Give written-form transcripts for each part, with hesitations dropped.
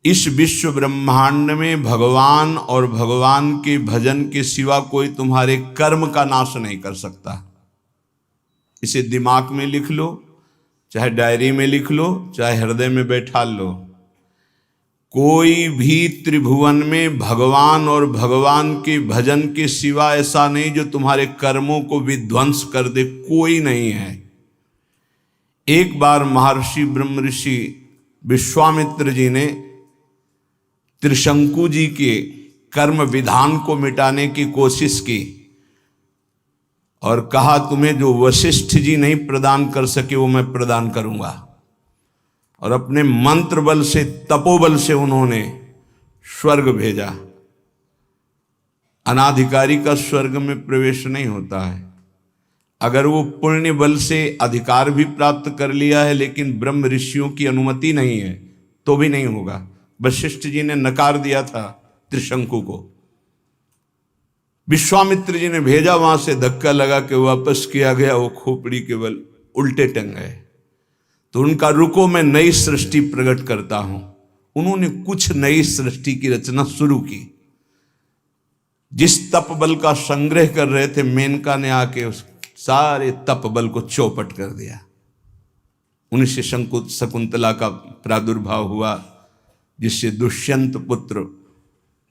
इस विश्व ब्रह्मांड में भगवान और भगवान के भजन के सिवा कोई तुम्हारे कर्म का नाश नहीं कर सकता। इसे दिमाग में लिख लो, चाहे डायरी में लिख लो, चाहे हृदय में बैठा लो। कोई भी त्रिभुवन में भगवान और भगवान के भजन के सिवा ऐसा नहीं जो तुम्हारे कर्मों को विध्वंस कर दे, कोई नहीं है। एक बार महर्षि ब्रह्म ऋषि विश्वामित्र जी ने त्रिशंकु जी के कर्म विधान को मिटाने की कोशिश की और कहा, तुम्हें जो वशिष्ठ जी नहीं प्रदान कर सके वो मैं प्रदान करूंगा। और अपने मंत्र बल से, तपोबल से उन्होंने स्वर्ग भेजा। अनाधिकारी का स्वर्ग में प्रवेश नहीं होता है। अगर वो पुण्य बल से अधिकार भी प्राप्त कर लिया है लेकिन ब्रह्म ऋषियों की अनुमति नहीं है तो भी नहीं होगा। वशिष्ठ जी ने नकार दिया था त्रिशंकु को, विश्वामित्र जी ने भेजा, वहां से धक्का लगा के वापस किया गया। वो खोपड़ी के बल उल्टे टंग गए। तो उनका रुको, मैं नई सृष्टि प्रकट करता हूं। उन्होंने कुछ नई सृष्टि की रचना शुरू की। जिस तप बल का संग्रह कर रहे थे, मेनका ने आके उस सारे तप बल को चौपट कर दिया। उन्हीं से शकुंतला का प्रादुर्भाव हुआ, जिससे दुष्यंत पुत्र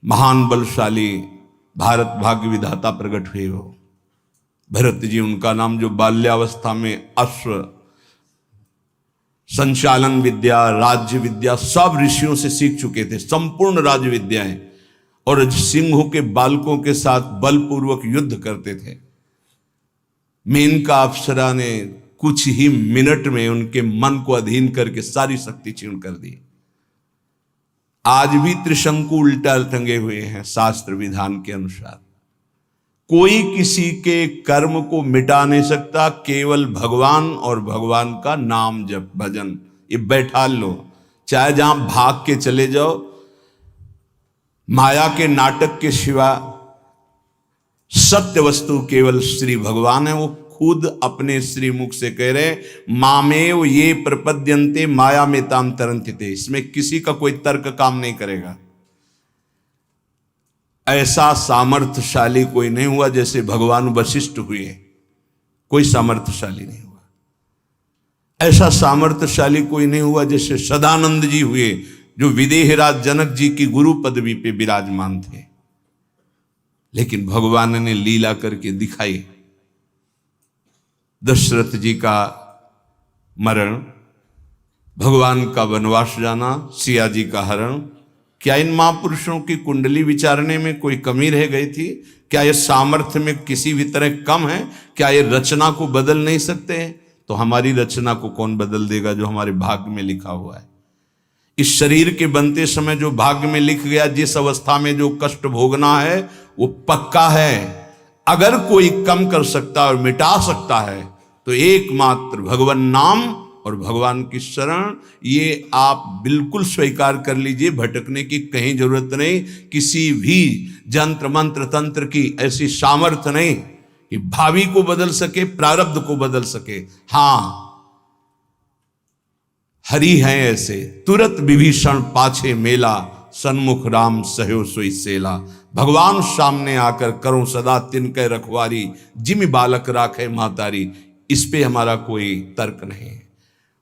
महान बलशाली भारत भाग्य विधाता प्रकट हुए। हो भरत जी उनका नाम, जो बाल्यावस्था में अश्व संचालन विद्या, राज्य विद्या सब ऋषियों से सीख चुके थे, संपूर्ण राज्य विद्याएं, और सिंहों के बालकों के साथ बलपूर्वक युद्ध करते थे। मेनका अप्सरा ने कुछ ही मिनट में उनके मन को अधीन करके सारी शक्ति क्षीण कर दी। आज भी त्रिशंकु उल्टा टंगे हुए हैं शास्त्र विधान के अनुसार। कोई किसी के कर्म को मिटा नहीं सकता, केवल भगवान और भगवान का नाम जप भजन ये बैठा लो। चाहे जहां भाग के चले जाओ, माया के नाटक के सिवा सत्य वस्तु केवल श्री भगवान है। वो खुद अपने श्रीमुख से कह रहे, मामेव ये प्रपद्यन्ते माया में ताम तरन्ति। इसमें किसी का कोई तर्क काम नहीं करेगा। ऐसा सामर्थ्यशाली कोई नहीं हुआ जैसे भगवान वशिष्ठ हुए, कोई सामर्थ्यशाली नहीं हुआ। ऐसा सामर्थ्यशाली कोई नहीं हुआ जैसे सदानंद जी हुए, जो विदेहराज जनक जी की गुरु पदवी पे विराजमान थे। लेकिन भगवान ने लीला करके दिखाई। दशरथ जी का मरण, भगवान का वनवास जाना, सिया जी का हरण, क्या इन महापुरुषों की कुंडली विचारने में कोई कमी रह गई थी? क्या ये सामर्थ्य में किसी भी तरह कम है? क्या ये रचना को बदल नहीं सकते हैं? तो हमारी रचना को कौन बदल देगा जो हमारे भाग्य में लिखा हुआ है? इस शरीर के बनते समय जो भाग्य में लिख गया, जिस अवस्था में जो कष्ट भोगना है वो पक्का है। अगर कोई कम कर सकता और मिटा सकता है तो एकमात्र भगवान नाम और भगवान की शरण, ये आप बिल्कुल स्वीकार कर लीजिए। भटकने की कहीं जरूरत नहीं। किसी भी जंत्र मंत्र तंत्र की ऐसी सामर्थ्य नहीं कि भावी को बदल सके, प्रारब्ध को बदल सके। हां, हरि हैं ऐसे, तुरत विभीषण पाछे मेला, सन्मुख राम सहयो सोई सेला। भगवान सामने आकर करो सदा तिनके रखवारी, जिमि बालक राखे मातारी। इस पे हमारा कोई तर्क नहीं है।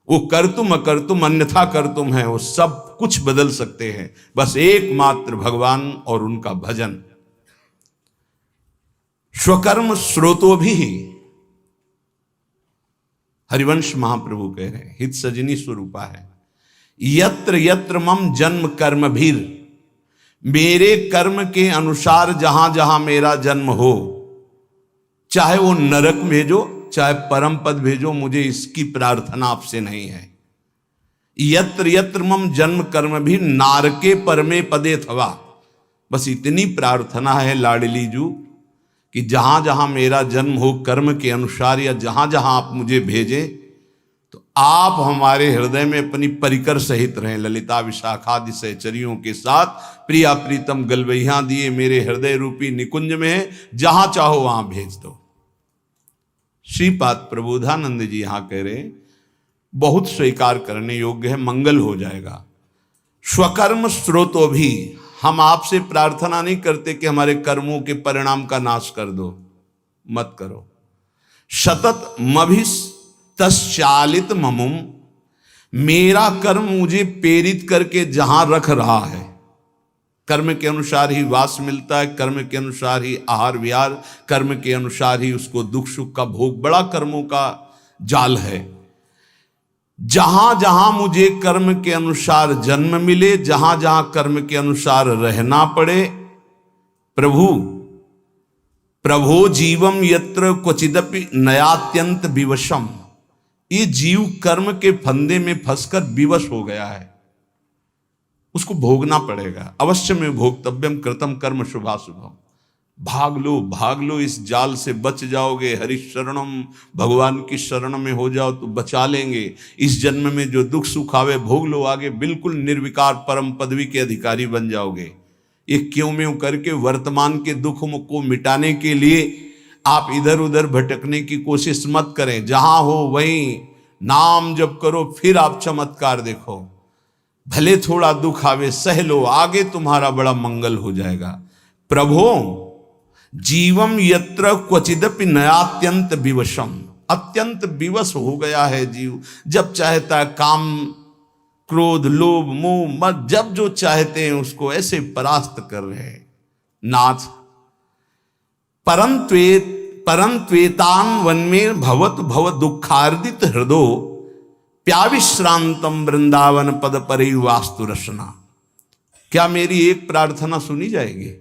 वो कर तुम अकर तुम अन्यथा कर तुम है, वो सब कुछ बदल सकते हैं। बस एकमात्र भगवान और उनका भजन। स्वकर्म स्रोतो भी, हरिवंश महाप्रभु कह रहे हैं, हित सजनी स्वरूपा है। यत्र यत्र मम जन्म कर्म भीर, मेरे कर्म के अनुसार जहां जहां मेरा जन्म हो, चाहे वो नरक भेजो चाहे परम पद भेजो, मुझे इसकी प्रार्थना आपसे नहीं है। यत्र यत्र मम जन्म कर्म भी नारके परमे पदे थवा। बस इतनी प्रार्थना है लाडली जू कि जहां जहां मेरा जन्म हो कर्म के अनुसार, या जहां जहां आप मुझे भेजें, तो आप हमारे हृदय में अपनी परिकर सहित रहें। ललिता विशाखादि सहचरियों के साथ प्रिया प्रीतम गलवैया दिए मेरे हृदय रूपी निकुंज में है, जहां चाहो वहां भेज दो। श्रीपाद प्रबोधानंद जी यहां कह रहे, बहुत स्वीकार करने योग्य है, मंगल हो जाएगा। स्वकर्म स्रोतो भी, हम आपसे प्रार्थना नहीं करते कि हमारे कर्मों के परिणाम का नाश कर दो, मत करो। सतत मभिस तश्चालित ममुम, मेरा कर्म मुझे प्रेरित करके जहां रख रहा है, कर्म के अनुसार ही वास मिलता है, कर्म के अनुसार ही आहार विहार, कर्म के अनुसार ही उसको दुख सुख का भोग, बड़ा कर्मों का जाल है। जहां जहां मुझे कर्म के अनुसार जन्म मिले, जहां जहां कर्म के अनुसार रहना पड़े, प्रभु प्रभो जीवम यत्र क्वचिदपि नयात्यंत विवशम, ये जीव कर्म के फंदे में फंसकर विवश हो गया है, उसको भोगना पड़ेगा। अवश्य में भोक्तव्यम कृतम कर्म शुभाशुभम, भाग लो इस जाल से, बच जाओगे। हरिशरणम, भगवान की शरण में हो जाओ तो बचा लेंगे। इस जन्म में जो दुख सुख आवे भोग लो, आगे बिल्कुल निर्विकार परम पदवी के अधिकारी बन जाओगे। ये क्यों में करके वर्तमान के दुख को मिटाने के लिए आप इधर उधर भटकने की कोशिश मत करें। जहां हो वहीं नाम जप करो, फिर आप चमत्कार देखो। भले थोड़ा दुख आवे सह लो, आगे तुम्हारा बड़ा मंगल हो जाएगा। प्रभो जीवम यत्र क्वचिदपि नयात्यंत विवशम, अत्यंत विवश हो गया है जीव। जब चाहता है काम क्रोध लोभ मोह मत, जब जो चाहते हैं उसको ऐसे परास्त कर रहे हैं। नाथ परंत्वेतान वन में भवत भव दुखार्दित हृदो प्याविश्रांतम वृंदावन पद परि वास्तु रसना। क्या मेरी एक प्रार्थना सुनी जाएगी?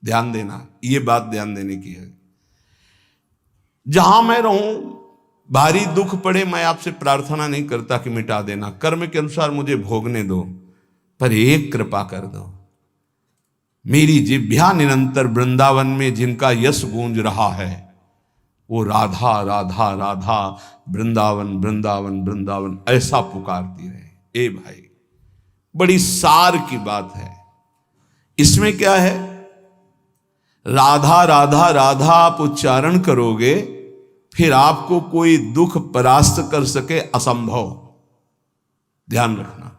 ध्यान देना, ये बात ध्यान देने की है। जहां मैं रहूं, भारी दुख पड़े, मैं आपसे प्रार्थना नहीं करता कि मिटा देना, कर्म के अनुसार मुझे भोगने दो, पर एक कृपा कर दो। मेरी जिह्वा निरंतर वृंदावन में जिनका यश गूंज रहा है, वो राधा राधा राधा, वृंदावन वृंदावन वृंदावन ऐसा पुकारती रहे। ए भाई, बड़ी सार की बात है। इसमें क्या है? राधा राधा राधा आप उच्चारण करोगे, फिर आपको कोई दुख परास्त कर सके असंभव। ध्यान रखना,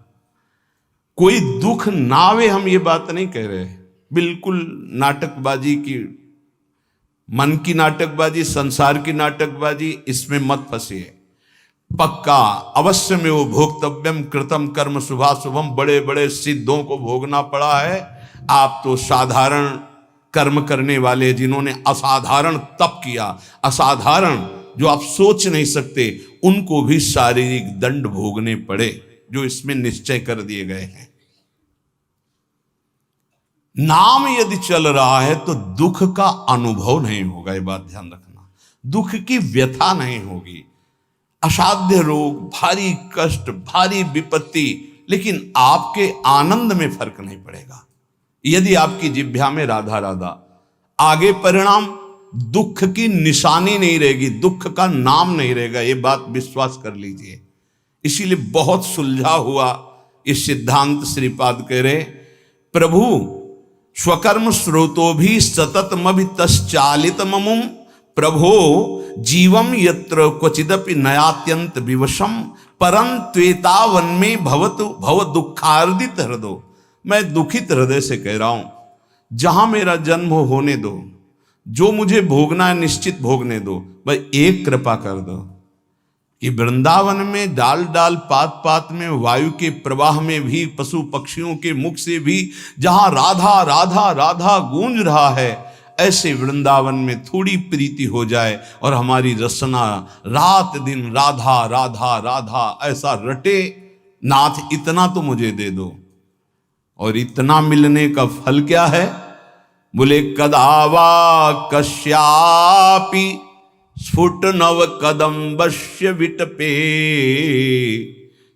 कोई दुख ना आवे, हम ये बात नहीं कह रहे। बिल्कुल नाटकबाजी की, मन की नाटकबाजी, संसार की नाटकबाजी, इसमें मत फंसिए। पक्का अवश्य में वो भोक्तव्यम कृतम कर्म शुभाशुभम, बड़े बड़े सिद्धों को भोगना पड़ा है। आप तो साधारण कर्म करने वाले, जिन्होंने असाधारण तप किया, असाधारण जो आप सोच नहीं सकते, उनको भी शारीरिक दंड भोगने पड़े, जो इसमें निश्चय कर दिए गए हैं। नाम यदि चल रहा है तो दुख का अनुभव नहीं होगा, ये बात ध्यान रखना। दुख की व्यथा नहीं होगी, असाध्य रोग, भारी कष्ट, भारी विपत्ति, लेकिन आपके आनंद में फर्क नहीं पड़ेगा यदि आपकी जिह्वा में राधा राधा। आगे परिणाम दुख की निशानी नहीं रहेगी, दुख का नाम नहीं रहेगा, ये बात विश्वास कर लीजिए। इसीलिए बहुत सुलझा हुआ ये सिद्धांत श्रीपाद कह रहे, प्रभु स्वकर्म स्रोतो भी सततमभि तश्चालित ममुम, प्रभो जीवम यत्र क्वचिदपि नयात्यंत विवशम, परं त्वेतावन में भवतु भव दुखार्दित हृदय। मैं दुखित हृदय से कह रहा हूं, जहां मेरा जन्म होने दो, जो मुझे भोगना है निश्चित भोगने दो। भाई एक कृपा कर दो कि वृंदावन में डाल डाल पात पात में, वायु के प्रवाह में भी, पशु पक्षियों के मुख से भी जहां राधा राधा राधा गूंज रहा है, ऐसे वृंदावन में थोड़ी प्रीति हो जाए और हमारी रसना रात दिन राधा राधा राधा ऐसा रटे। नाथ इतना तो मुझे दे दो। और इतना मिलने का फल क्या है? बोले कदावा कश्यापि स्फुट नव कदम्बस्य विटपे,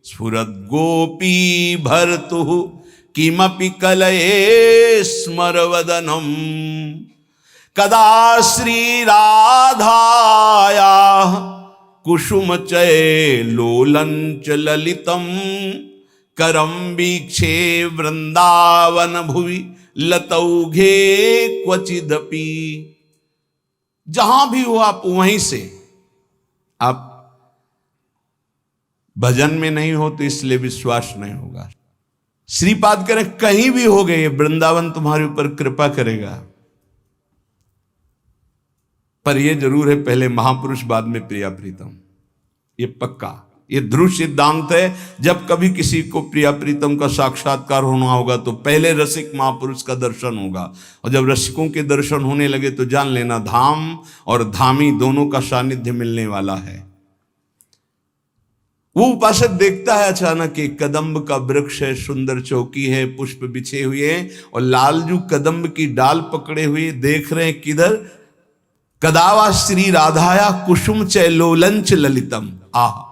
स्फुरद गोपी भर्तु किमपि कलये स्मरवदनम, कदा श्री राधाया कुसुम चय लोलंच ललितम, करम वीक्षे वृंदावन भुवि लतौघे क्वचिदपि। जहां भी हो आप वहीं से, आप भजन में नहीं हो तो इसलिए विश्वास नहीं होगा। श्रीपाद कह रहे कहीं भी हो गए वृंदावन तुम्हारे ऊपर कृपा करेगा, पर यह जरूर है पहले महापुरुष बाद में प्रिया प्रीतम। ये पक्का, ये ध्रुव सिद्धांत है। जब कभी किसी को प्रिया प्रीतम का साक्षात्कार होना होगा तो पहले रसिक महापुरुष का दर्शन होगा, और जब रसिकों के दर्शन होने लगे तो जान लेना धाम और धामी दोनों का सानिध्य मिलने वाला है। वो उपासक देखता है अचानक एक कदम्ब का वृक्ष है, सुंदर चौकी है, पुष्प बिछे हुए हैं, और लालजू कदम्ब की डाल पकड़े हुए देख रहे हैं किधर, कदावा श्री राधाया कुसुम चय लोलंच ललितम। आह,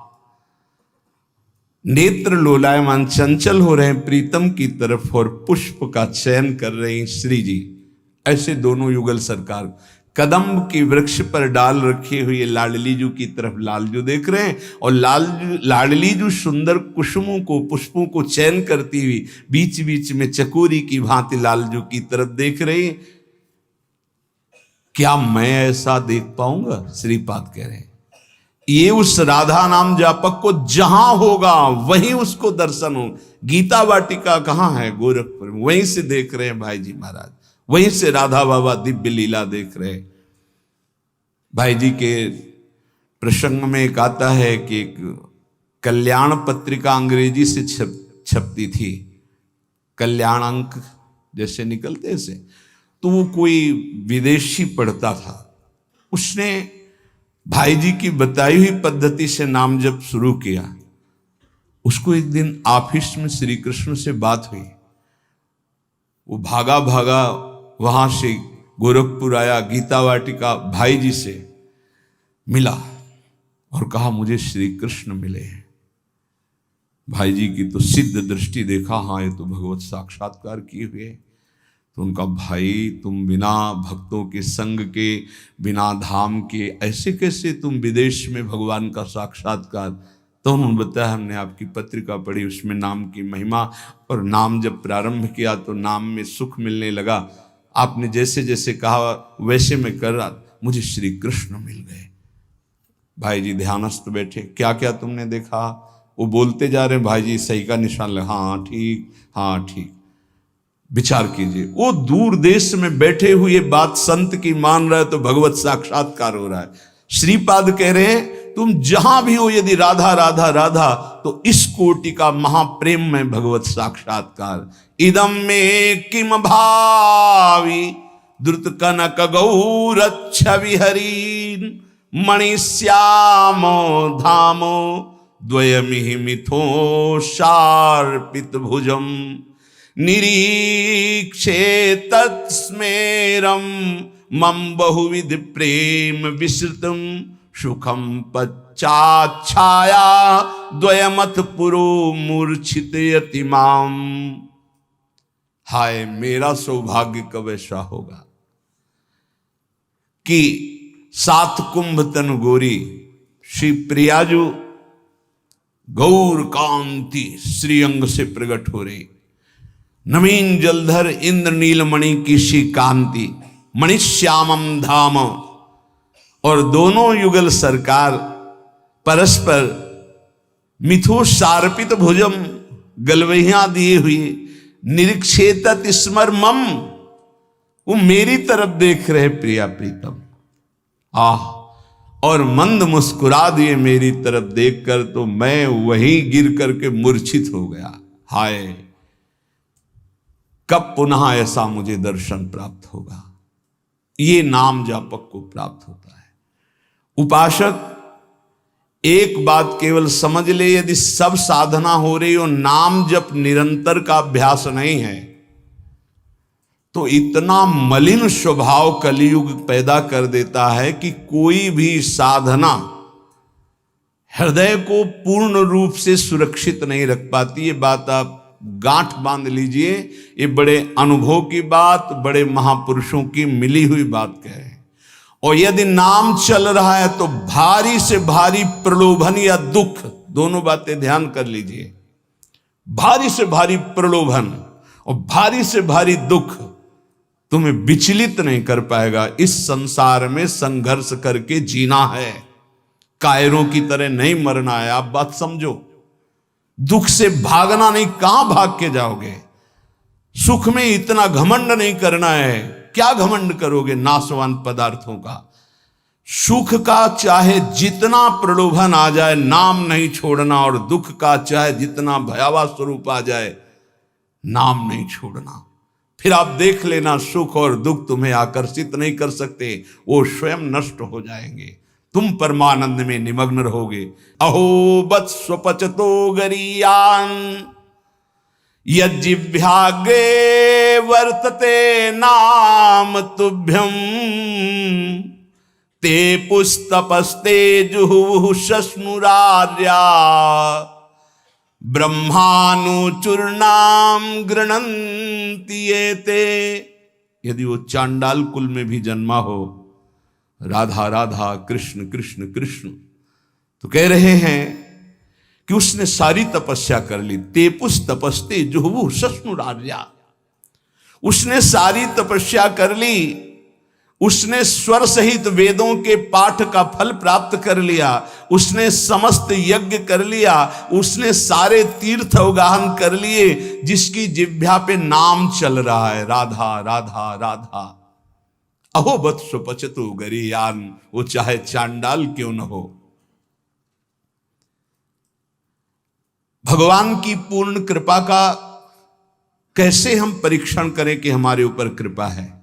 नेत्र लोलायमान चंचल हो रहे हैं प्रीतम की तरफ और पुष्प का चयन कर रहे हैं श्री जी। ऐसे दोनों युगल सरकार कदम्ब की वृक्ष पर डाल रखे हुए लाडलीजू की तरफ लालजू देख रहे हैं, और लाडलीजू सुंदर कुसुमों को, पुष्पों को चयन करती हुई बीच बीच में चकोरी की भांति लालजू की तरफ देख रहे हैं। क्या मैं ऐसा देख पाऊंगा? श्रीपाद कह रहे हैं ये उस राधा नाम जापक को जहां होगा वहीं उसको दर्शन हो। गीता वाटिका कहां है? गोरखपुर में। वहीं से देख रहे हैं भाई जी महाराज, वहीं से राधा बाबा दिव्य लीला देख रहे। भाई जी के प्रसंग में एक आता है कि एक कल्याण पत्रिका अंग्रेजी से छपती थी, कल्याण अंक जैसे निकलते से, तो वो कोई विदेशी पढ़ता था। उसने भाई जी की बताई हुई पद्धति से नाम जप शुरू किया। उसको एक दिन ऑफिस में श्री कृष्ण से बात हुई। वो भागा भागा वहां से गोरखपुर आया, गीता वाटिका भाई जी से मिला और कहा मुझे श्री कृष्ण मिले हैं। भाई जी की तो सिद्ध दृष्टि देखा, हाँ ये तो भगवत साक्षात्कार किए हुए। तो उनका भाई तुम बिना भक्तों के संग के, बिना धाम के ऐसे कैसे तुम विदेश में भगवान का साक्षात्कार? तो उन्होंने बताया हमने आपकी पत्रिका पढ़ी, उसमें नाम की महिमा, और नाम जब प्रारंभ किया तो नाम में सुख मिलने लगा। आपने जैसे जैसे कहा वैसे मैं कर रहा, मुझे श्री कृष्ण मिल गए। भाई जी ध्यानस्थ बैठे, क्या क्या तुमने देखा? वो बोलते जा रहे, भाई जी सही का निशान लगा, हाँ ठीक, हाँ ठीक। विचार कीजिए, वो दूर देश में बैठे हुए बात संत की मान रहा है तो भगवत साक्षात्कार हो रहा है। श्रीपाद कह रहे हैं तुम जहां भी हो, यदि राधा राधा राधा, तो इस कोटि का महाप्रेम में भगवत साक्षात्कार। इदम में किम भावी द्रुत कनक गौरच्छ विहरीन मणिश्यामो धामो द्वयमिहि मिथो शार्पित भुजम निरीक्षे तत्स्मेरम मम बहुविध प्रेम विस्तृतम सुखम पच्चाच्छाया द्वयमथ पुरो मूर्छित यतिमाम। हाय मेरा सौभाग्य कब ऐसा होगा कि 7 कुंभ तन गोरी श्री प्रियाजू गौर कांति श्रीअंग से प्रकट हो रही, नवीन जलधर इंद्र नीलमणि की सी कांति, मणिश्यामम धाम, और दोनों युगल सरकार परस्पर मिथो शार्पित भुजम, गलवहियां दिए हुए, निरीक्षेतत स्मर मम, वो मेरी तरफ देख रहे प्रिया प्रीतम। आह, और मंद मुस्कुरा दिए मेरी तरफ देखकर, तो मैं वहीं गिर करके मूर्छित हो गया। हाय कब पुनः ऐसा मुझे दर्शन प्राप्त होगा? ये नाम जापक को प्राप्त होता है। उपासक एक बात केवल समझ ले, यदि सब साधना हो रही हो, नाम जप निरंतर का अभ्यास नहीं है, तो इतना मलिन स्वभाव कलियुग पैदा कर देता है कि कोई भी साधना हृदय को पूर्ण रूप से सुरक्षित नहीं रख पाती। ये बात आप गांठ बांध लीजिए, ये बड़े अनुभव की बात, बड़े महापुरुषों की मिली हुई बात कहे। और यदि नाम चल रहा है तो भारी से भारी प्रलोभन या दुख, दोनों बातें ध्यान कर लीजिए। भारी से भारी प्रलोभन और भारी से भारी दुख तुम्हें विचलित नहीं कर पाएगा। इस संसार में संघर्ष करके जीना है, कायरों की तरह नहीं मरना है। आप बात समझो, दुख से भागना नहीं, कहां भाग के जाओगे। सुख में इतना घमंड नहीं करना है, क्या घमंड करोगे नाशवान पदार्थों का। सुख का चाहे जितना प्रलोभन आ जाए नाम नहीं छोड़ना, और दुख का चाहे जितना भयावह स्वरूप आ जाए नाम नहीं छोड़ना। फिर आप देख लेना, सुख और दुख तुम्हें आकर्षित नहीं कर सकते, वो स्वयं नष्ट हो जाएंगे, तुम परमानंद में निमग्न रहोगे। अहो वत्स्वपचतो गरीयान यज्जिह्वाग्रे वर्तते नाम तुभ्यम ते पुस्तपस्ते जुहुः शश्नुरार्या ब्रह्मानुचूर्णाम गृणन्ति एते। यदि वो चांडाल कुल में भी जन्मा हो, राधा राधा कृष्ण कृष्ण कृष्ण, तो कह रहे हैं कि उसने सारी तपस्या कर ली। तेपुस तपस्ते जुहुः शश्नुरार्या, उसने सारी तपस्या कर ली, उसने स्वर सहित वेदों के पाठ का फल प्राप्त कर लिया, उसने समस्त यज्ञ कर लिया, उसने सारे तीर्थ अवगाहन कर लिए, जिसकी जिह्वा पे नाम चल रहा है राधा राधा राधा। अहो वत्स्वपचतो गरीयान, वो चाहे चांडाल क्यों न हो। भगवान की पूर्ण कृपा का कैसे हम परीक्षण करें कि हमारे ऊपर कृपा है।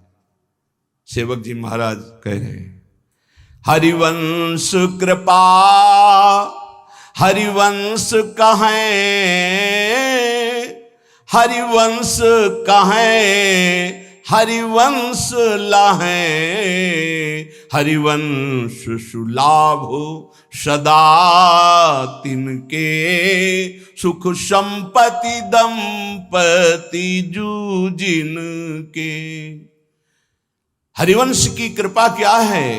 सेवक जी महाराज कह रहे हैं, हरिवंश कृपा हरिवंश कहें, हरिवंश कहें हरिवंश लाहें, हरिवंश सुलाभ सदा तिनके, सुख संपत्ति दंपति जूजिन के। हरिवंश की कृपा क्या है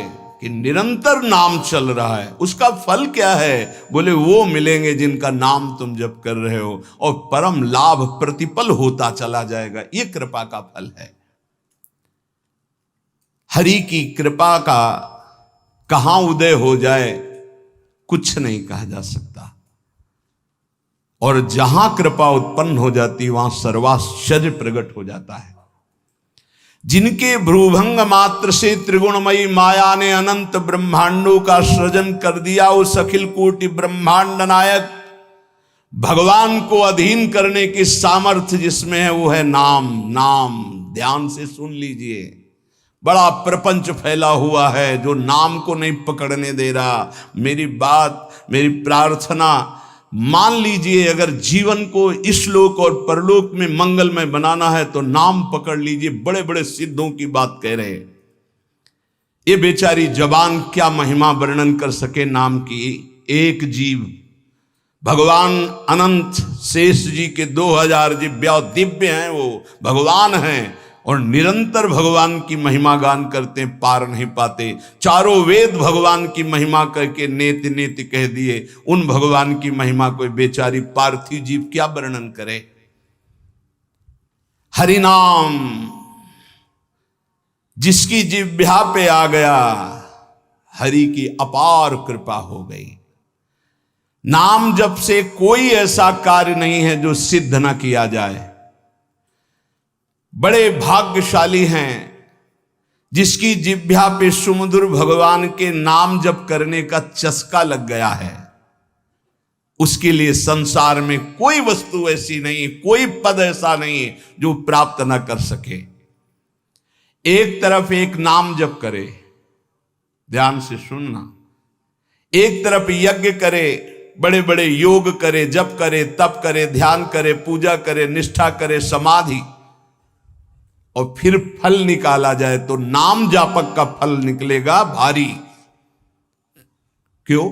कि निरंतर नाम चल रहा है। उसका फल क्या है? बोले वो मिलेंगे जिनका नाम तुम जप कर रहे हो, और परम लाभ प्रतिपल होता चला जाएगा। ये कृपा का फल है। हरि की कृपा का कहां उदय हो जाए कुछ नहीं कहा जा सकता, और जहां कृपा उत्पन्न हो जाती वहां सर्वाश्चर्य प्रकट हो जाता है। जिनके भ्रूभंग मात्र से त्रिगुणमयी माया ने अनंत ब्रह्मांडों का सृजन कर दिया, उस अखिल कोटि ब्रह्मांड नायक भगवान को अधीन करने की सामर्थ्य जिसमें है, वो है नाम। नाम ध्यान से सुन लीजिए, बड़ा प्रपंच फैला हुआ है जो नाम को नहीं पकड़ने दे रहा। मेरी बात, मेरी प्रार्थना मान लीजिए, अगर जीवन को इस लोक और परलोक में मंगलमय बनाना है तो नाम पकड़ लीजिए। बड़े बड़े सिद्धों की बात कह रहे हैं। ये बेचारी जबान क्या महिमा वर्णन कर सके नाम की। एक जीव भगवान अनंत शेष जी के 2000 जिह्वा दिव्य हैं, वो भगवान हैं और निरंतर भगवान की महिमा गान करते हैं, पार नहीं पाते। चारों वेद भगवान की महिमा करके नेति नेति कह दिए। उन भगवान की महिमा कोई बेचारी पार्थिव जीव क्या वर्णन करे। हरिनाम जिसकी जिह्वा पे आ गया, हरि की अपार कृपा हो गई। नाम जप से कोई ऐसा कार्य नहीं है जो सिद्ध न किया जाए। बड़े भाग्यशाली हैं जिसकी जिह्वा पे सुमधुर भगवान के नाम जप करने का चस्का लग गया है। उसके लिए संसार में कोई वस्तु ऐसी नहीं, कोई पद ऐसा नहीं जो प्राप्त न कर सके। एक तरफ एक नाम जप करे, ध्यान से सुनना, एक तरफ यज्ञ करे, बड़े बड़े योग करे, जप करे, तप करे, ध्यान करे, पूजा करे, निष्ठा करे, समाधि, और फिर फल निकाला जाए तो नाम जापक का फल निकलेगा भारी। क्यों?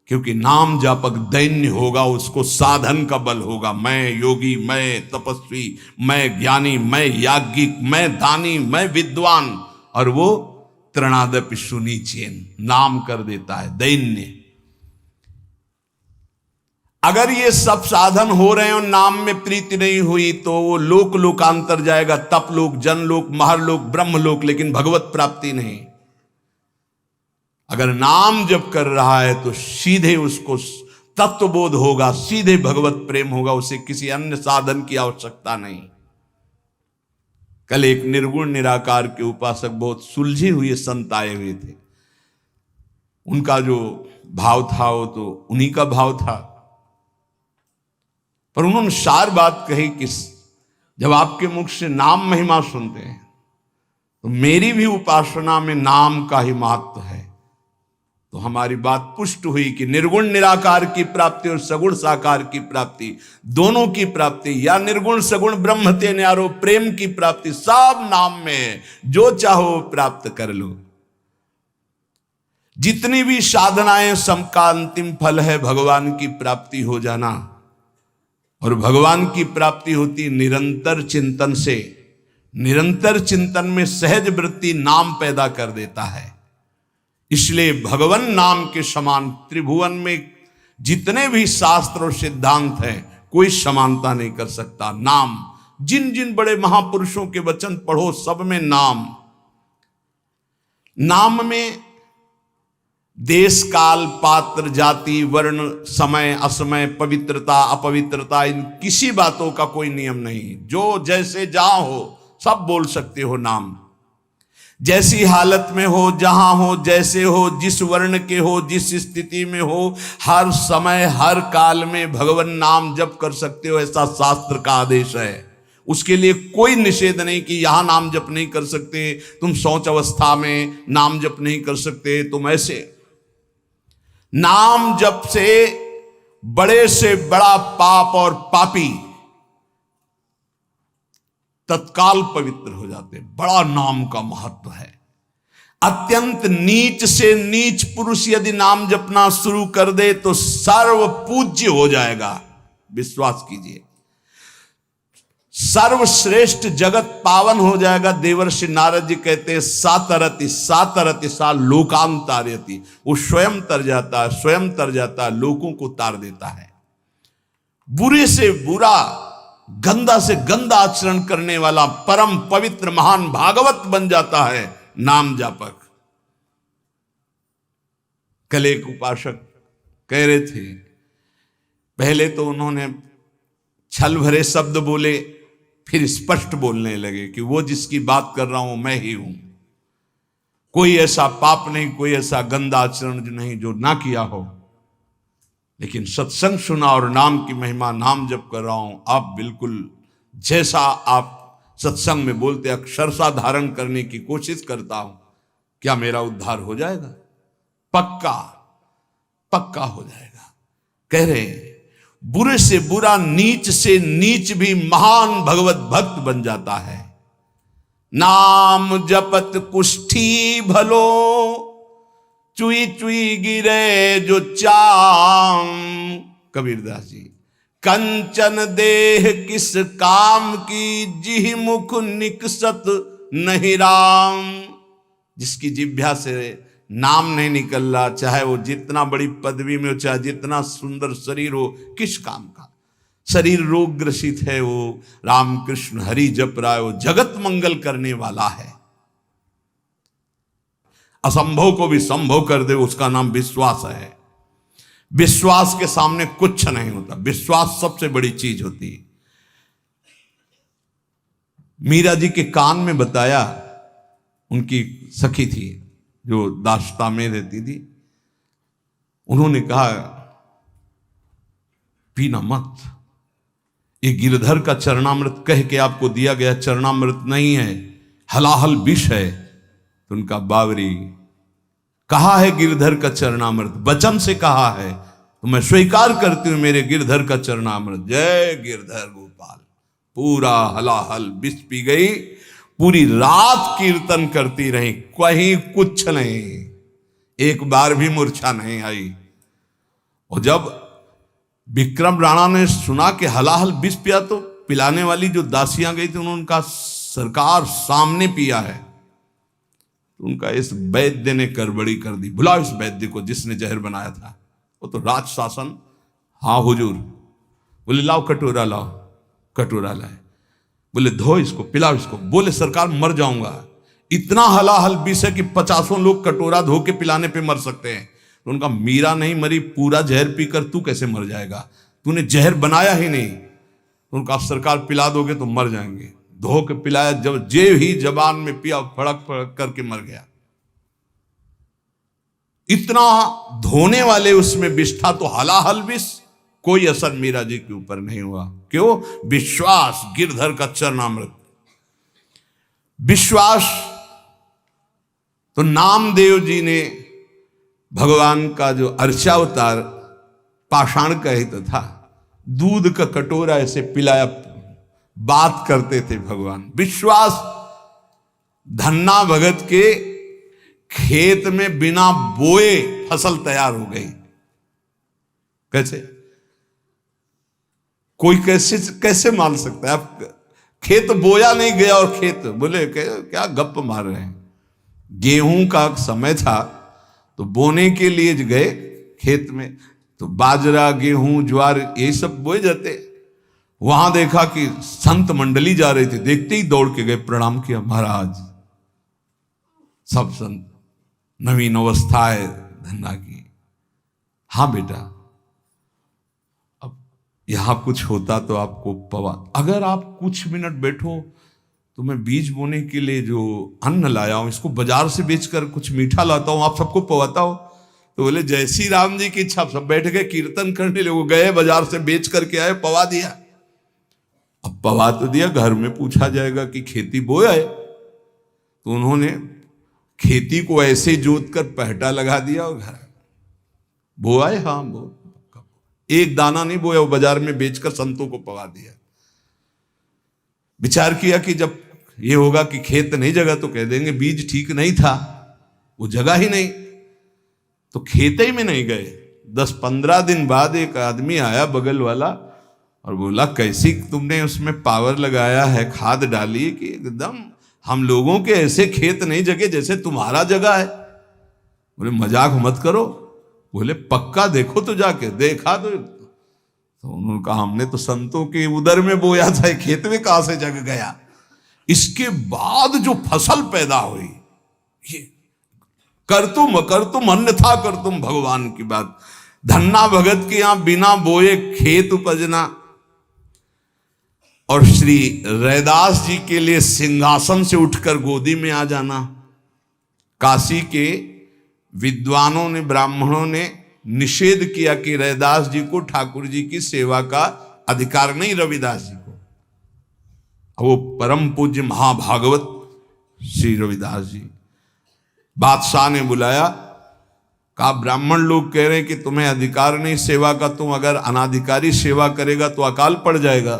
क्योंकि नाम जापक दैन्य होगा, उसको साधन का बल होगा। मैं योगी, मैं तपस्वी, मैं ज्ञानी, मैं याज्ञिक, मैं दानी, मैं विद्वान, और वो तृणादपि सुनीचेन नाम कर देता है दैन्य। अगर ये सब साधन हो रहे हैं और नाम में प्रीति नहीं हुई तो वो लोक लोकांतर जाएगा, तप लोक, जनलोक, महरलोक, ब्रह्मलोक, लेकिन भगवत प्राप्ति नहीं। अगर नाम जप कर रहा है तो सीधे उसको तत्वबोध होगा, सीधे भगवत प्रेम होगा, उसे किसी अन्य साधन की आवश्यकता नहीं। कल एक निर्गुण निराकार के उपासक बहुत सुलझे हुए संत आए हुए थे। उनका जो भाव था वो तो उन्हीं का भाव था, पर उन्होंने सार बात कही कि जब आपके मुख से नाम महिमा सुनते हैं तो मेरी भी उपासना में नाम का ही महत्व है। तो हमारी बात पुष्ट हुई कि निर्गुण निराकार की प्राप्ति और सगुण साकार की प्राप्ति, दोनों की प्राप्ति, या निर्गुण सगुण ब्रह्म ते न्यारो प्रेम की प्राप्ति सब नाम में है। जो चाहो प्राप्त कर लो। जितनी भी साधनाएं, सबका अंतिम फल है भगवान की प्राप्ति हो जाना। और भगवान की प्राप्ति होती निरंतर चिंतन से। निरंतर चिंतन में सहज वृत्ति नाम पैदा कर देता है। इसलिए भगवान नाम के समान त्रिभुवन में जितने भी शास्त्र और सिद्धांत हैं, कोई समानता नहीं कर सकता। नाम, जिन जिन बड़े महापुरुषों के वचन पढ़ो, सब में नाम। नाम में देश काल पात्र जाति वर्ण समय असमय पवित्रता अपवित्रता इन किसी बातों का कोई नियम नहीं। जो जैसे जहां हो सब बोल सकते हो नाम। जैसी हालत में हो, जहां हो, जैसे हो, जिस वर्ण के हो, जिस स्थिति में हो, हर समय हर काल में भगवान नाम जप कर सकते हो, ऐसा शास्त्र का आदेश है। उसके लिए कोई निषेध नहीं कि यहां नाम जप नहीं कर सकते, तुम शौच अवस्था में नाम जप नहीं कर सकते, तुम ऐसे। नाम जप से बड़ा पाप और पापी तत्काल पवित्र हो जाते। बड़ा नाम का महत्व है। अत्यंत नीच से नीच पुरुष यदि नाम जपना शुरू कर दे तो सर्व पूज्य हो जाएगा। विश्वास कीजिए, सर्वश्रेष्ठ जगत पावन हो जाएगा। देवर्षि नारद जी कहते हैं सातरति सातरति सा लोकांतारयति। वो स्वयं तर जाता है, स्वयं तर जाता है, लोगों को तार देता है। बुरे से बुरा, गंदा से गंदा आचरण करने वाला परम पवित्र महान भागवत बन जाता है नाम जापक। कल एक उपासक कह रहे थे, पहले तो उन्होंने छल भरे शब्द बोले, फिर स्पष्ट बोलने लगे कि वो जिसकी बात कर रहा हूं मैं ही हूं। कोई ऐसा पाप नहीं, कोई ऐसा गंदा आचरण नहीं जो ना किया हो, लेकिन सत्संग सुना और नाम की महिमा, नाम जप कर रहा हूं। आप बिल्कुल जैसा आप सत्संग में बोलते अक्षरशः धारण करने की कोशिश करता हूं। क्या मेरा उद्धार हो जाएगा? पक्का पक्का हो जाएगा। कह रहे हैं बुरे से बुरा, नीच से नीच भी महान भगवत भक्त बन जाता है। नाम जपत कुष्ठी भलो, चुई चुई गिरे जो चाम। कबीरदास जी। कंचन देह किस काम की, जिह मुख निकसत नहीं राम। जिसकी जिह्वा से नाम नहीं निकल रहा, चाहे वो जितना बड़ी पदवी में हो, चाहे जितना सुंदर शरीर हो, किस काम का? शरीर रोग ग्रसित है, वो राम कृष्ण हरि जप रहा है, वो जगत मंगल करने वाला है। असंभव को भी संभव कर दे, उसका नाम विश्वास है। विश्वास के सामने कुछ नहीं होता। विश्वास सबसे बड़ी चीज होती है। मीरा जी के कान में बताया, उनकी सखी थी जो दास्ता में रहती थी, उन्होंने कहा पीना मत, ये गिरधर का चरणामृत कह के आपको दिया गया चरणामृत नहीं है, हलाहल विष है। तो उनका बावरी, कहा है गिरधर का चरणामृत, वचन से कहा है, तो मैं स्वीकार करती हूं मेरे गिरधर का चरणामृत। जय गिरधर गोपाल। पूरा हलाहल विष पी गई, पूरी रात कीर्तन करती रही, कहीं कुछ नहीं, एक बार भी मूर्छा नहीं आई। और जब विक्रम राणा ने सुना कि हलाहल विष पिया, तो पिलाने वाली जो दासियां गई थी, उन्होंने कहा सरकार सामने पिया है। तो उनका इस वैद्य ने गड़बड़ी कर दी, बुलाओ इस वैद्य को जिसने जहर बनाया था। वो तो राज शासन। हाँ हुजूर। बोले लाओ कटोरा, लाओ कटोरा लाए। बोले धो इसको, पिलाओ इसको। बोले सरकार मर जाऊंगा। इतना हलाहल विष है कि 50 लोग कटोरा धो के पिलाने पे मर सकते हैं। तो उनका मीरा नहीं मरी, पूरा जहर पीकर तू कैसे मर जाएगा, तूने जहर बनाया ही नहीं। तो उनका आप सरकार पिला दोगे तो मर जाएंगे। धो के पिलाया, जब जे ही जबान में पिया, फड़क फड़क करके मर गया। इतना धोने वाले उसमें विष था, तो हलाहल विष, कोई असर मीरा जी के ऊपर नहीं हुआ। क्यों? विश्वास, गिरधर का चरणामृत, विश्वास। तो नामदेव जी ने भगवान का जो अर्चावतार पाषाण का हित था, दूध का कटोरा ऐसे पिलाया, बात करते थे भगवान। विश्वास। धन्ना भगत के खेत में बिना बोए फसल तैयार हो गई। कैसे? कोई कैसे कैसे मान सकता है? आप खेत बोया नहीं गया और खेत बोले क्या गप मार रहे हैं। गेहूं का समय था तो बोने के लिए गए खेत में, तो बाजरा, गेहूं, ज्वार यही सब बोए जाते। वहां देखा कि संत मंडली जा रहे थे, देखते ही दौड़ के गए, प्रणाम किया, महाराज। सब संत, नवीन अवस्था है धन्ना की। हाँ बेटा, अब यहां कुछ होता तो आपको पवा, अगर आप कुछ मिनट बैठो तो मैं बीज बोने के लिए जो अन्न लाया हूं, इसको बाजार से बेचकर कुछ मीठा लाता हूं, आप सबको पवाता हूं। तो बोले जय श्री राम जी की इच्छा। सब बैठ गए कीर्तन करने, लोग गए बाजार से बेच करके आए, पवा दिया। अब पवा तो दिया, घर में पूछा जाएगा कि खेती बोया है, तो उन्होंने खेती को ऐसे जोत कर पहटा लगा दिया और घर बोआ है। हाँ, एक दाना नहीं बोया, वो बाजार में बेचकर संतों को पवा दिया। विचार किया कि जब ये होगा कि खेत नहीं जगा तो कह देंगे बीज ठीक नहीं था, वो जगह ही नहीं, तो खेत ही में नहीं गए। 10-15 दिन बाद एक आदमी आया बगल वाला और बोला कैसी तुमने उसमें पावर लगाया है, खाद डाली कि एकदम हम लोगों के ऐसे खेत नहीं जगे जैसे तुम्हारा जगह है। बोले मजाक मत करो। बोले पक्का देखो तो जाके। देखा तो उन्होंने कहा हमने तो संतों के उदर में बोया था, खेत में कहां से जग गया। इसके बाद जो फसल पैदा हुई, ये कर तुम अन्यथा कर तुम भगवान की बात। धन्ना भगत के यहां बिना बोए खेत उपजना, और श्री रैदास जी के लिए सिंहासन से उठकर गोदी में आ जाना। काशी के विद्वानों ने, ब्राह्मणों ने निषेध किया कि रैदास जी को ठाकुर जी की सेवा का अधिकार नहीं, रविदास जी को। वो परम पूज्य महाभागवत श्री रविदास जी, बादशाह ने बुलाया, कहा ब्राह्मण लोग कह रहे हैं कि तुम्हें अधिकार नहीं सेवा का, तुम अगर अनाधिकारी सेवा करेगा तो अकाल पड़ जाएगा।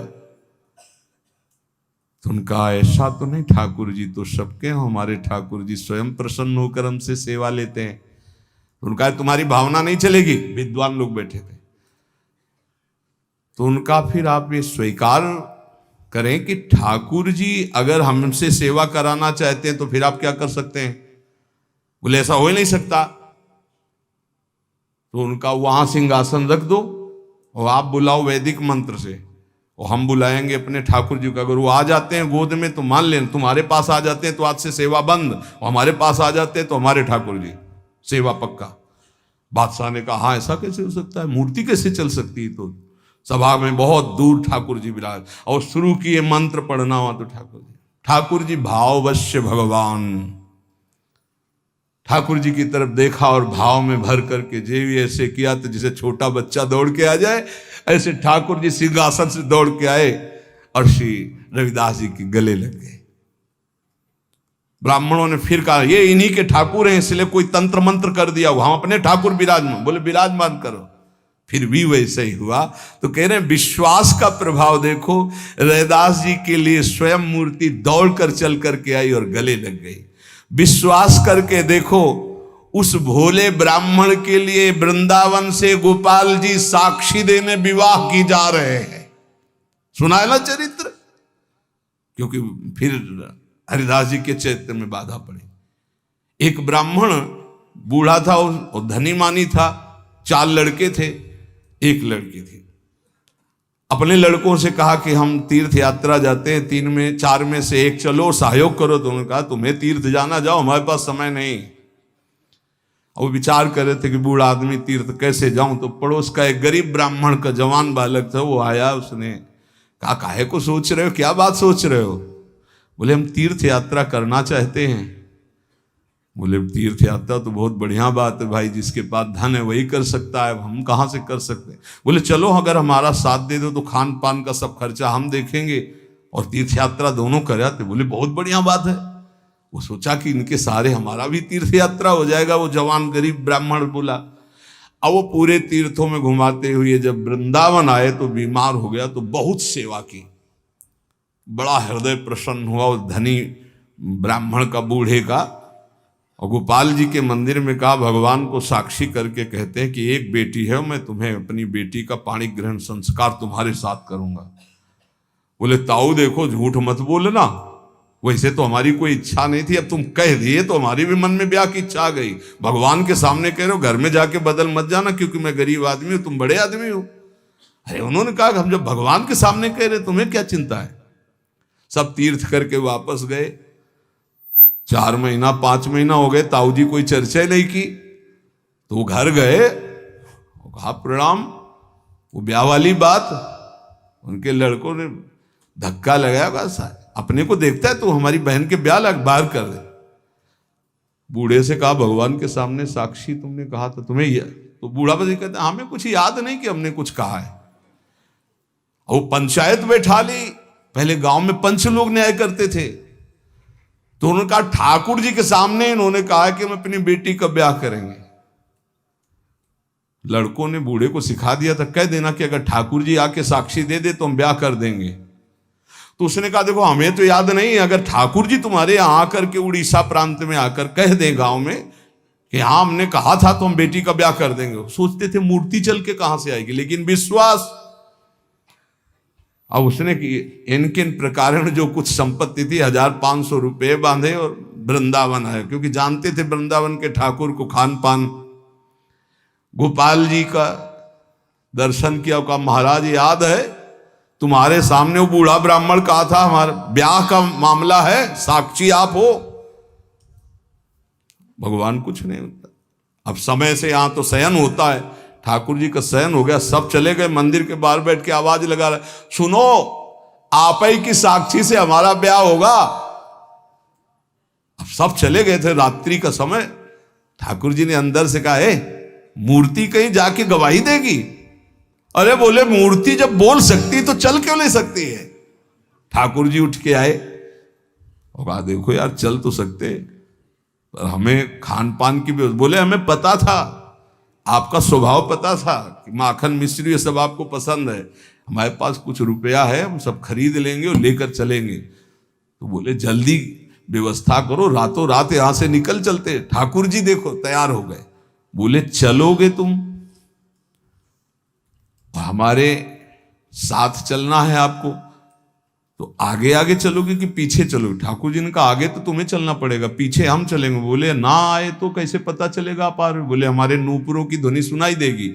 तो उनका ऐसा तो नहीं, ठाकुर जी तो सबके हैं, हमारे ठाकुर जी स्वयं प्रसन्न होकर हमसे सेवा लेते हैं। उनका तुम्हारी भावना नहीं चलेगी। विद्वान लोग बैठे थे, तो उनका फिर आप ये स्वीकार करें कि ठाकुर जी अगर हमसे सेवा कराना चाहते हैं तो फिर आप क्या कर सकते हैं। बोले ऐसा हो ही नहीं सकता। तो उनका वहां सिंहासन रख दो और आप बुलाओ वैदिक मंत्र से, और हम बुलाएंगे अपने ठाकुर जी को। अगर वो आ जाते हैं गोद में तो मान लें, तुम्हारे पास आ जाते हैं तो आज से सेवा बंद, और हमारे पास आ जाते हैं तो हमारे ठाकुर जी सेवा पक्का। बादशाह ने कहा हाँ ऐसा कैसे हो सकता है, मूर्ति कैसे चल सकती है। तो सभा में बहुत दूर ठाकुर जी विराज, और शुरू किए मंत्र पढ़ना हुआ तो ठाकुर जी भाववश्य भगवान, ठाकुर जी की तरफ देखा और भाव में भर करके जे भी ऐसे किया, तो जैसे छोटा बच्चा दौड़ के आ जाए, ऐसे ठाकुर जी सिंहासन से दौड़ के आए और श्री रविदास जी के गले लग गए। ब्राह्मणों ने फिर कहा ये इन्हीं के ठाकुर हैं, इसलिए कोई तंत्र मंत्र कर दिया, हम अपने ठाकुर विराजमान। बोले विराजमान करो। फिर भी वैसे ही हुआ। तो कह रहे हैं विश्वास का प्रभाव देखो, रैदास जी के लिए स्वयं मूर्ति दौड़ कर चल करके आई और गले लग गई। विश्वास करके देखो, उस भोले ब्राह्मण के लिए वृंदावन से गोपाल जी साक्षी देने विवाह की जा रहे हैं। सुना है ना चरित्र। क्योंकि फिर हरिदास जी के चैत्य में बाधा पड़ी। एक ब्राह्मण बूढ़ा था और धनी मानी था, 4 लड़के थे, 1 लड़की थी। अपने लड़कों से कहा कि हम तीर्थ यात्रा जाते हैं, 3 में 4 में से 1 चलो, सहयोग करो। तो उन्होंने कहा तुम्हें तीर्थ जाना जाओ, हमारे पास समय नहीं। वो विचार कर रहे थे कि बूढ़ा आदमी तीर्थ कैसे जाऊं, तो पड़ोस का एक गरीब ब्राह्मण का जवान बालक था, वो आया, उसने कहा काहे को सोच रहे हो, क्या बात सोच रहे हो? बोले हम तीर्थ यात्रा करना चाहते हैं। बोले तीर्थ यात्रा तो बहुत बढ़िया बात है भाई, जिसके पास धन है वही कर सकता है, हम कहाँ से कर सकते हैं। बोले चलो अगर हमारा साथ दे दो तो खान पान का सब खर्चा हम देखेंगे और तीर्थ यात्रा दोनों कर आते। बोले बहुत बढ़िया बात है। वो सोचा कि इनके सारे हमारा भी तीर्थ यात्रा हो जाएगा। वो जवान गरीब ब्राह्मण बोला। अब वो पूरे तीर्थों में घुमाते हुए जब वृंदावन आए तो बीमार हो गया, तो बहुत सेवा की, बड़ा हृदय प्रसन्न हुआ उस धनी ब्राह्मण का, बूढ़े का। और गोपाल जी के मंदिर में कहा भगवान को साक्षी करके कहते हैं कि एक बेटी है, मैं तुम्हें अपनी बेटी का पाणी ग्रहण संस्कार तुम्हारे साथ करूंगा। बोले ताऊ देखो झूठ मत बोलना, वैसे तो हमारी कोई इच्छा नहीं थी, अब तुम कह दिए तो हमारी भी मन में ब्याह की इच्छा आ गई। भगवान के सामने कह रहे हो, घर में जाके बदल मत जाना, क्योंकि मैं गरीब आदमी हूं, तुम बड़े आदमी हो। अरे उन्होंने कहा हम जब भगवान के सामने कह रहे तुम्हें क्या चिंता है। सब तीर्थ करके वापस गए। 4 महीना 5 महीना हो गए, ताऊ जी कोई चर्चा ही नहीं की। तो वो घर गए, कहा प्रणाम, वो ब्याह वाली बात। उनके लड़कों ने धक्का लगाया, बस अपने को देखता है तो हमारी बहन के ब्याह लग बाहर कर दे। बूढ़े से कहा भगवान के सामने साक्षी तुमने कहा था, तुम्हें तो बूढ़ा बस कहता हमें कुछ याद नहीं कि हमने कुछ कहा है। वो पंचायत बैठा ली, पहले गांव में पंच लोग न्याय करते थे, तो उन्होंने कहा ठाकुर जी के सामने इन्होंने कहा कि हम अपनी बेटी का ब्याह करेंगे। लड़कों ने बूढ़े को सिखा दिया था, कह देना कि अगर ठाकुर जी आके साक्षी दे दे तो हम ब्याह कर देंगे। तो उसने कहा देखो हमें तो याद नहीं, अगर ठाकुर जी तुम्हारे यहां आकर के उड़ीसा प्रांत में आकर कह दें गांव में कि हाँ हमने कहा था तो हम बेटी का ब्याह कर देंगे। सोचते थे मूर्ति चल के कहां से आएगी, लेकिन विश्वास। अब उसने इनके प्रकार जो कुछ संपत्ति थी 1500 रुपये बांधे और वृंदावन आए, क्योंकि जानते थे वृंदावन के ठाकुर को खान पान। गोपाल जी का दर्शन किया, का महाराज याद है तुम्हारे सामने वो बूढ़ा ब्राह्मण कहा था हमारा ब्याह का मामला है, साक्षी आप हो। भगवान कुछ नहीं होता। अब समय से यहां तो शयन होता है, ठाकुर जी का शयन हो गया, सब चले गए। मंदिर के बाहर बैठ के आवाज लगा रहे, सुनो आप ही की साक्षी से हमारा ब्याह होगा। अब सब चले गए थे, रात्रि का समय। ठाकुर जी ने अंदर से कहा मूर्ति कहीं जाके गवाही देगी? अरे बोले मूर्ति जब बोल सकती तो चल क्यों नहीं सकती है? ठाकुर जी उठ के आए और कहा देखो यार चल तो सकते, पर हमें खान पान की भी। बोले हमें पता था, आपका स्वभाव पता था कि माखन मिश्री ये सब आपको पसंद है, हमारे पास कुछ रुपया है, हम सब खरीद लेंगे और लेकर चलेंगे। तो बोले जल्दी व्यवस्था करो, रातों रात यहां से निकल चलते। ठाकुर जी देखो तैयार हो गए। बोले चलोगे तुम, हमारे साथ चलना है आपको, तो आगे आगे चलोगे कि पीछे चलोगे? ठाकुर जी ने कहा आगे तो तुम्हें चलना पड़ेगा, पीछे हम चलेंगे। बोले ना आए तो कैसे पता चलेगा आप आ रहे? बोले हमारे नूपुरों की ध्वनि सुनाई देगी,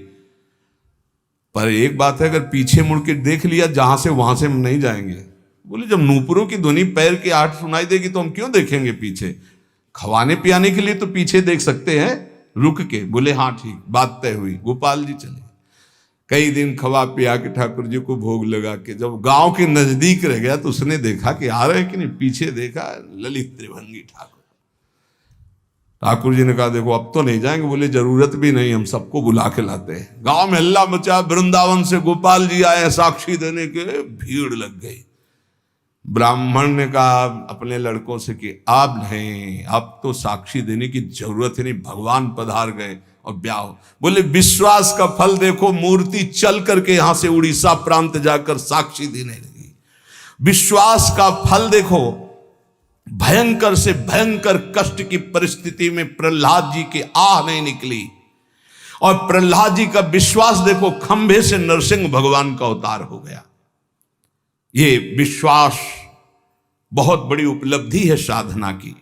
पर एक बात है अगर पीछे मुड़ के देख लिया जहां से वहां से हम नहीं जाएंगे। बोले जब नूपुरों की ध्वनि पैर की आहट सुनाई देगी तो हम क्यों देखेंगे पीछे? खवाने पियाने के लिए तो पीछे देख सकते हैं रुक के। बोले हाँ ठीक, बात तय हुई। गोपाल जी चले। कई दिन खवा पिया के ठाकुर जी को भोग लगा के जब गांव के नजदीक रह गया तो उसने देखा कि आ रहे कि नहीं, पीछे देखा ललित त्रिभंगी ठाकुर। ठाकुर जी ने कहा देखो अब तो नहीं जाएंगे। बोले जरूरत भी नहीं, हम सबको बुला के लाते हैं। गांव में हल्ला मचा, वृंदावन से गोपाल जी आए साक्षी देने के, भीड़ लग गई। ब्राह्मण ने कहा अपने लड़कों से कि आप नहीं, अब तो साक्षी देने की जरूरत ही नहीं, भगवान पधार गए और ब्याह। बोले विश्वास का फल देखो, मूर्ति चल करके यहां से उड़ीसा प्रांत जाकर साक्षी देने लगी। विश्वास का फल देखो, भयंकर से भयंकर कष्ट की परिस्थिति में प्रहलाद जी की आह नहीं निकली, और प्रहलाद जी का विश्वास देखो, खंभे से नरसिंह भगवान का अवतार हो गया। ये विश्वास बहुत बड़ी उपलब्धि है साधना की।